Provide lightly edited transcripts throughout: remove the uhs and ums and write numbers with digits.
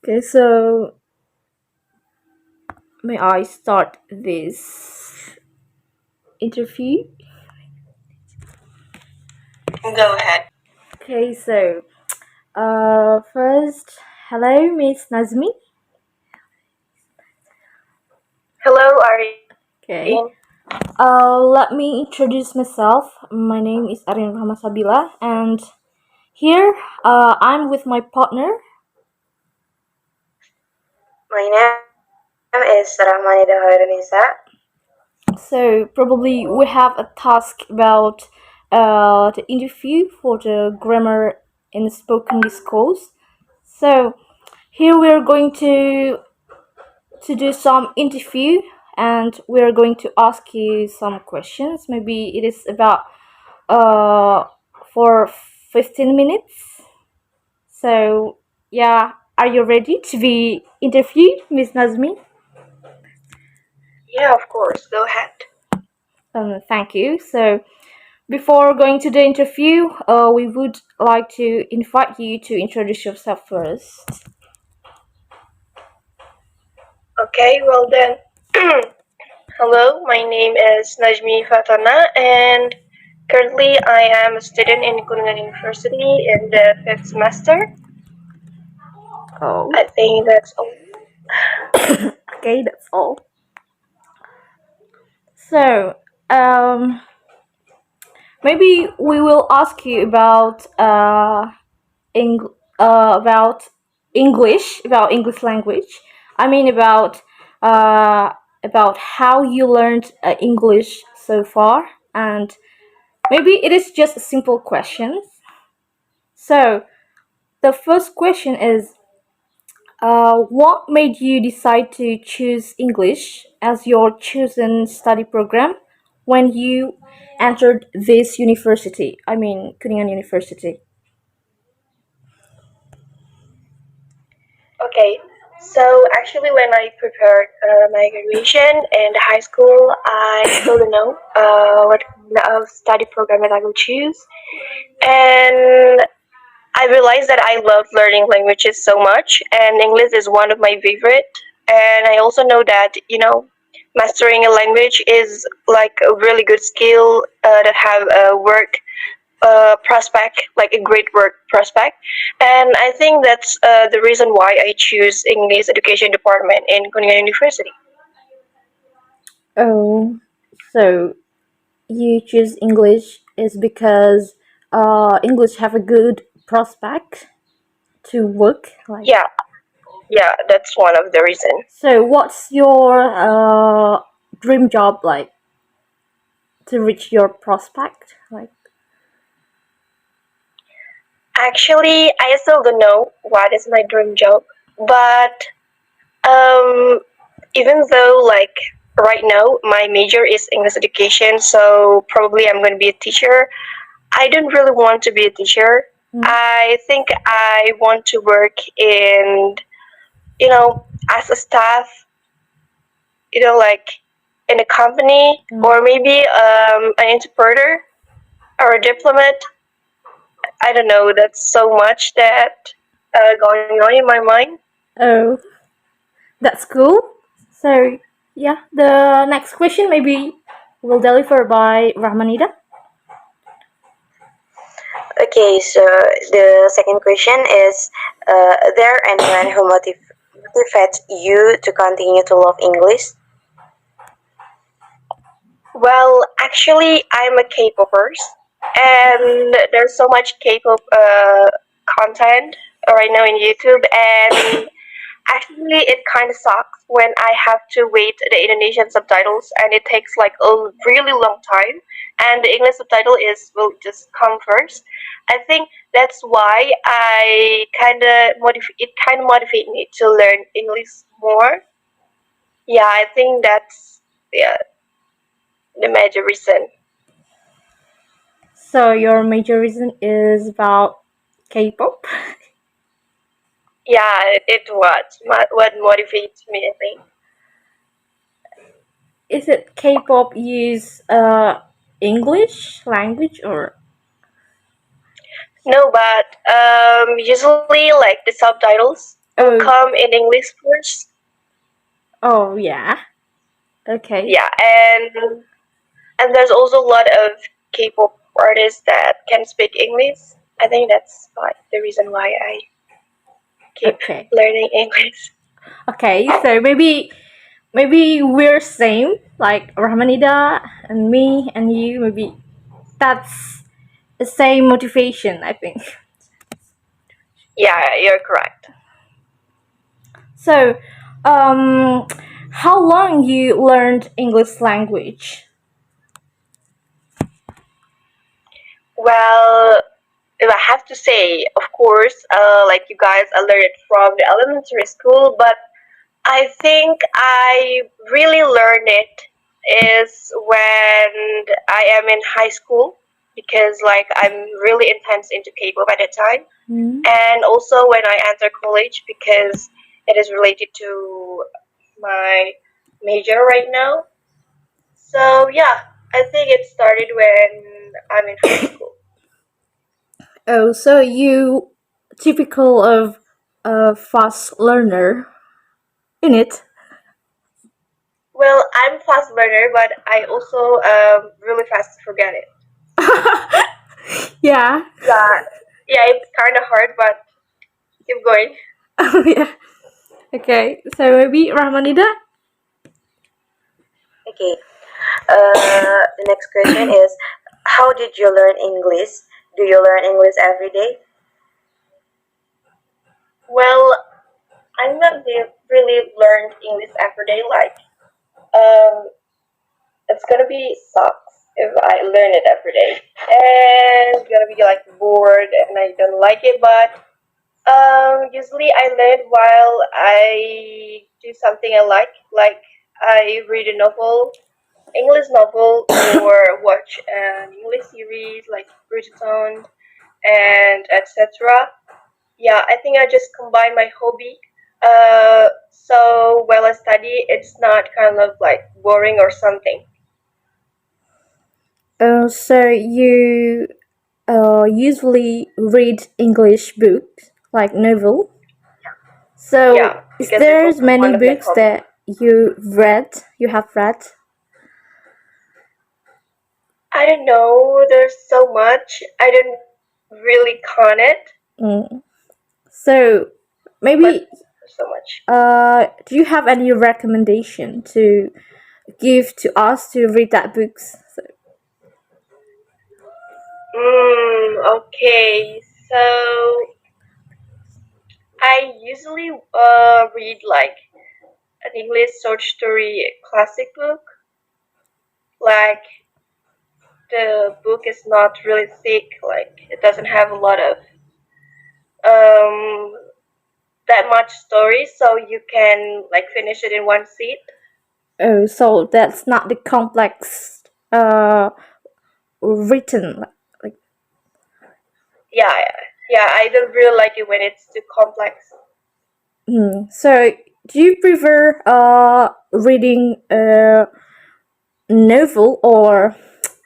Okay, so may I start this interview? Go ahead. Okay, so first, hello, Miss Nazmi. Hello, Ari. Okay, let me introduce myself. My name is Arin Rahmasabila, and here I'm with my partner. My name is Rahmanida Hoirunisa. So probably we have a task about the interview for the grammar in spoken discourse. So here we are going to do some interview, and we are going to ask you some questions. Maybe it is about uh for 15 minutes. So yeah, are you ready to be interviewed, Miss Nazmi? Yeah, of course. Go ahead. Thank you. So before going to the interview, we would like to invite you to introduce yourself first. Okay, well then. Hello, my name is Najmi Fatana, and currently I am a student in Kuningan University in the 5th semester. Oh, I think that's all. okay, that's all. So, maybe we will ask you about English language. I mean uh, about how you learned English so far, and maybe it is just a simple questions. So the first question is, what made you decide to choose English as your chosen study program when you entered this university? I mean, Kuningan University. Okay, so actually, when I prepared my graduation in high school, I still don't know what kind of study program that I will choose. And I realized that I love learning languages so much, and English is one of my favorite. And I also know that mastering a language is like a really good skill that have a work prospect, like a great work prospect. And I think that's the reason why I choose English education department in Kuningan University. Oh, so you choose English is because English have a good prospect to work like. Yeah, yeah, that's one of the reasons. So what's your dream job like to reach your prospect like? Actually, I still don't know what is my dream job, but um, even though like right now my major is English education, so probably I'm going to be a teacher. I don't really want to be a teacher. Mm. I think I want to work in, as a staff, like in a company, or maybe an interpreter or a diplomat. I don't know. That's so much that going on in my mind. Oh, that's cool. So yeah, the next question maybe will deliver by Rahmanida. Okay, so the second question is, there anyone who motivates you to continue to love English? Well, actually, I'm a K-popper, and there's so much K-pop content right now in YouTube, and actually, it kind of sucks when I have to wait the Indonesian subtitles, and it takes like a really long time, and the English subtitle will just come first. I think that's why it kind of motivate me to learn English more. Yeah, I think that's yeah the major reason. So your major reason is about K-pop. Yeah, it was what motivates me. I think. Is it K-pop use English language or? No, but usually like the subtitles. will Oh, come in English first. oh yeah. Okay. Yeah, and there's also a lot of K-pop artists that can speak English. I think that's why the reason why I keep Okay. learning English. Okay. So maybe we're same, like Rahmanida and me and you. Maybe that's the same motivation, I think. Yeah, you're correct. So, um, how long you learned English language? Well, if I have to say, of course, like you guys, I learned it from the elementary school, but I think I really learned it is when I am in high school because like I'm really intense into K-pop at that time, Hmm. and also when I enter college because it is related to my major right now. So yeah, I think it started when I'm in high school. Oh, so you typical of a fast learner in it. Well, I'm fast learner, but I also really fast forget it. Yeah. Yeah, yeah, it's kind of hard, but keep going. Yeah. Okay. So maybe Rahmanida. Okay. The next question is, how did you learn English? Do you learn English every day? Well, I'm not really learned English every day. Like, um, it's gonna be sucks if I learn it every day, and it's gonna be like bored, and I don't like it. But usually I learn while I do something I like I read a novel, English novel, or watch an English series like Bridgerton and etc. Yeah, I think I just combine my hobby. So while I study, it's not kind of like boring or something. So you usually read English books like novel. Yeah, So is because it's there also many one of my books hobbies. that you have read? I don't know. There's so much. I don't really count it, Mm. So but maybe there's so much. do you have any recommendation to give to us to read that books? So, Okay. So I usually read like an English short story classic book. Like the book is not really thick. Like it doesn't have a lot of um that much story, so you can like finish it in one seat. oh, so that's not the complex written like. Yeah, yeah, yeah. I don't really like it when it's too complex. So do you prefer reading a novel or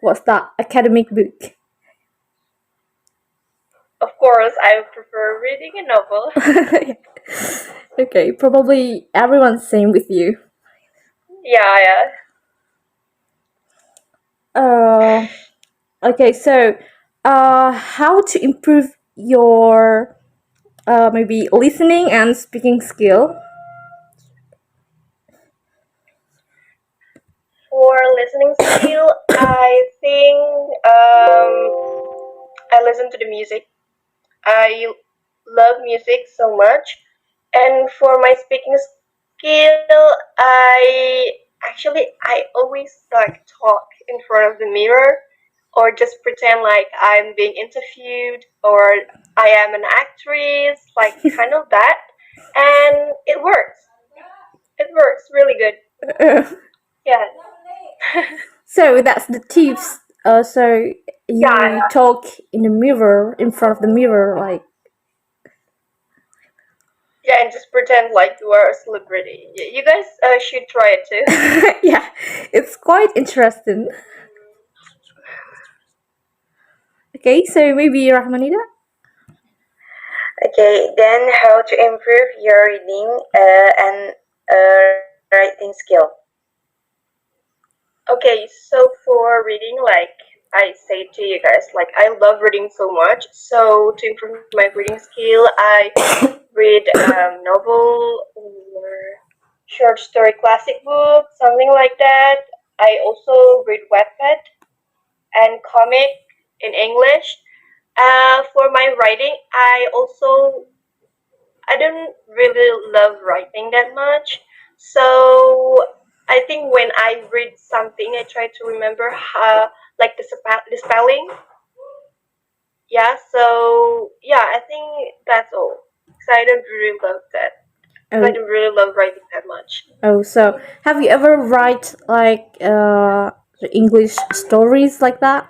what's that academic book? Of course, I prefer reading a novel. Okay, probably everyone's same with you. Yeah, yeah. Uh, okay, so how to improve your maybe listening and speaking skill? For listening skill, I think I listen to the music. I love music so much. And for my speaking skill, I always like talk in front of the mirror or just pretend like I'm being interviewed or I am an actress, like kind of that. And it works. It works really good. Yeah. So that's the tips. So you Yeah, talk in the mirror, in front of the mirror, like. yeah, and just pretend like you are a celebrity. You guys should try it too. Yeah, it's quite interesting. Okay, so maybe Rahmanida. Okay, then how to improve your reading and writing skill. Okay, so for reading, like I say to you guys, like I love reading so much. So to improve my reading skill, I read novel or short story classic book, something like that. I also read Wattpad and comic in English. For my writing, I don't really love writing that much. So I think when I read something, I try to remember how, like the spelling. Yeah. So yeah, I think that's all. Cause I don't really love that. I Oh, don't really love writing that much. oh. So have you ever write like the English stories like that?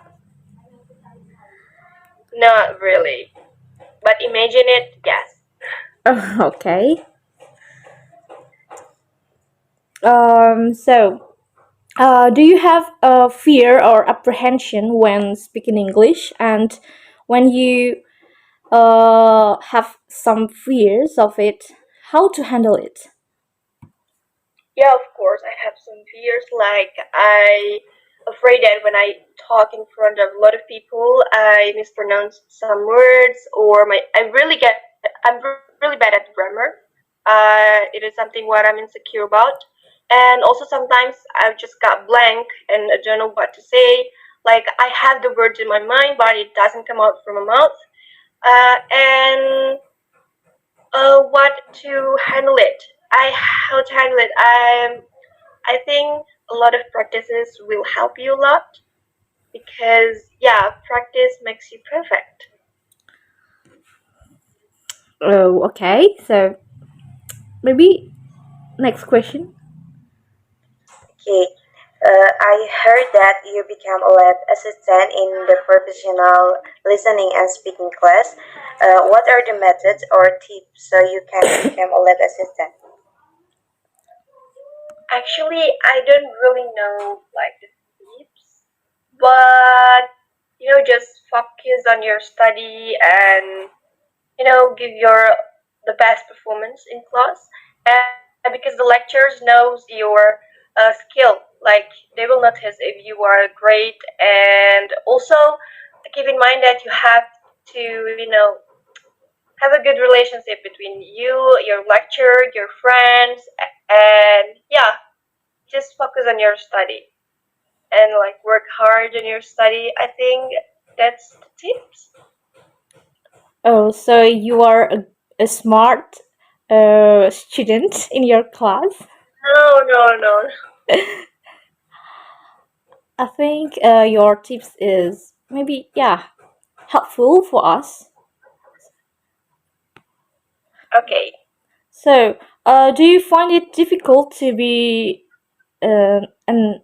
Not really. But imagine it, yes. Oh, okay. So, do you have a fear or apprehension when speaking English? And when you have some fears of it, how to handle it? Yeah, of course, I have some fears. Like I afraid that when I talk in front of a lot of people, I mispronounce some words, or I'm really bad at grammar. It is something what I'm insecure about, and also sometimes I've just got blank and I don't know what to say. Like I have the words in my mind, but it doesn't come out from my mouth. And what to handle it? I how to handle it? I think a lot of practices will help you a lot because yeah, practice makes you perfect. Oh, okay. So maybe next question. Okay, I heard that you became a lab assistant in the professional listening and speaking class. What are the methods or tips so you can become a lab assistant? Actually, I don't really know like the tips, but just focus on your study and give your the best performance in class. And because the lecturers knows your skill, like they will notice if you are great. And also keep in mind that you have to have a good relationship between you, your lecturer, your friends, and yeah, just focus on your study and like work hard on your study. I think that's the tips. Oh, so you are a smart student in your class. No, no, no. I think your tips is maybe yeah helpful for us. Okay. So, do you find it difficult to be uh, an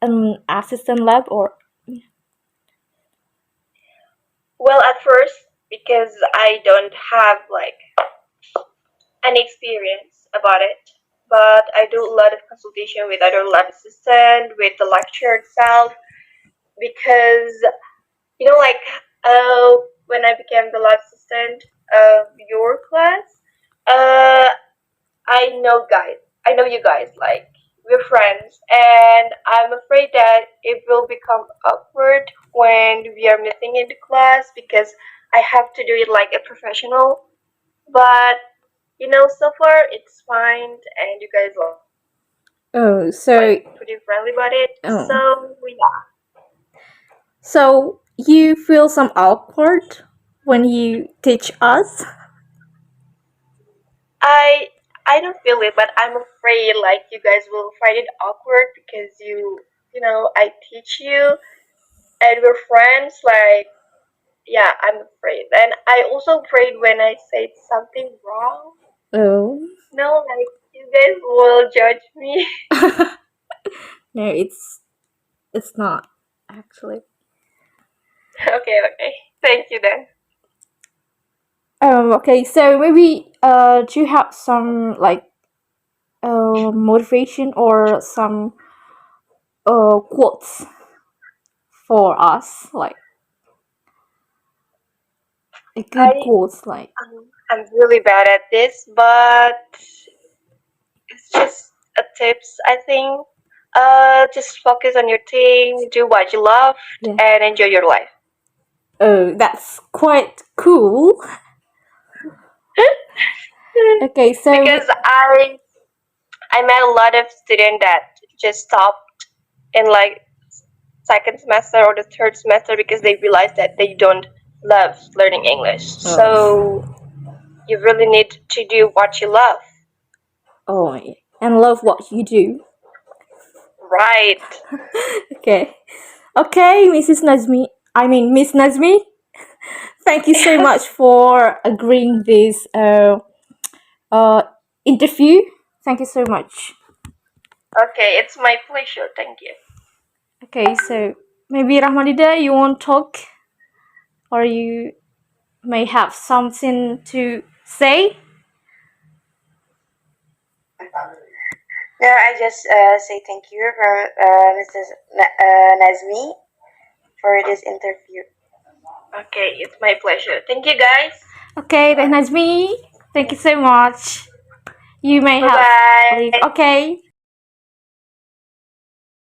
an assistant lab or Well, at first, because I don't have like any experience about it, but I do a lot of consultation with other lab assistant, with the lecturer itself, because like when I became the lab assistant of your class, uh, I know you guys, like we're friends, and I'm afraid that it will become awkward when we are meeting in the class because I have to do it like a professional. But so far it's fine, and you guys are oh like so pretty friendly about it. oh So yeah, so you feel some awkward when you teach us? I I don't feel it, but I'm afraid like you guys will find it awkward because I teach you and we're friends. Like yeah, I'm afraid, and I also afraid when I say something wrong. Oh No, like you guys will judge me. no, it's not actually. Okay, okay. Thank you then. Okay, so maybe do you have some like motivation or some quotes for us like a good I quotes like. I'm really bad at this, but it's just a tips. I think. Just focus on your thing, do what you love, Yeah. and enjoy your life. Oh, that's quite cool. Okay, so Because I met a lot of students that just stopped in like second semester or the third semester because they realized that they don't love learning English. So you really need to do what you love. oh, and love what you do. Right. Okay. Okay, Mrs. Nazmi. I mean, Miss Nazmi. Thank you so much for agreeing this uh interview. Thank you so much. Okay, it's my pleasure. Thank you. Okay, so maybe Rahmanida, you want to talk, or you may have something to say. No, I just say thank you for Mrs. Nazmi for this interview. Okay, it's my pleasure. Thank you, guys. Okay, then Nazmi, thank you so much. You may Bye have bye. leave. Okay,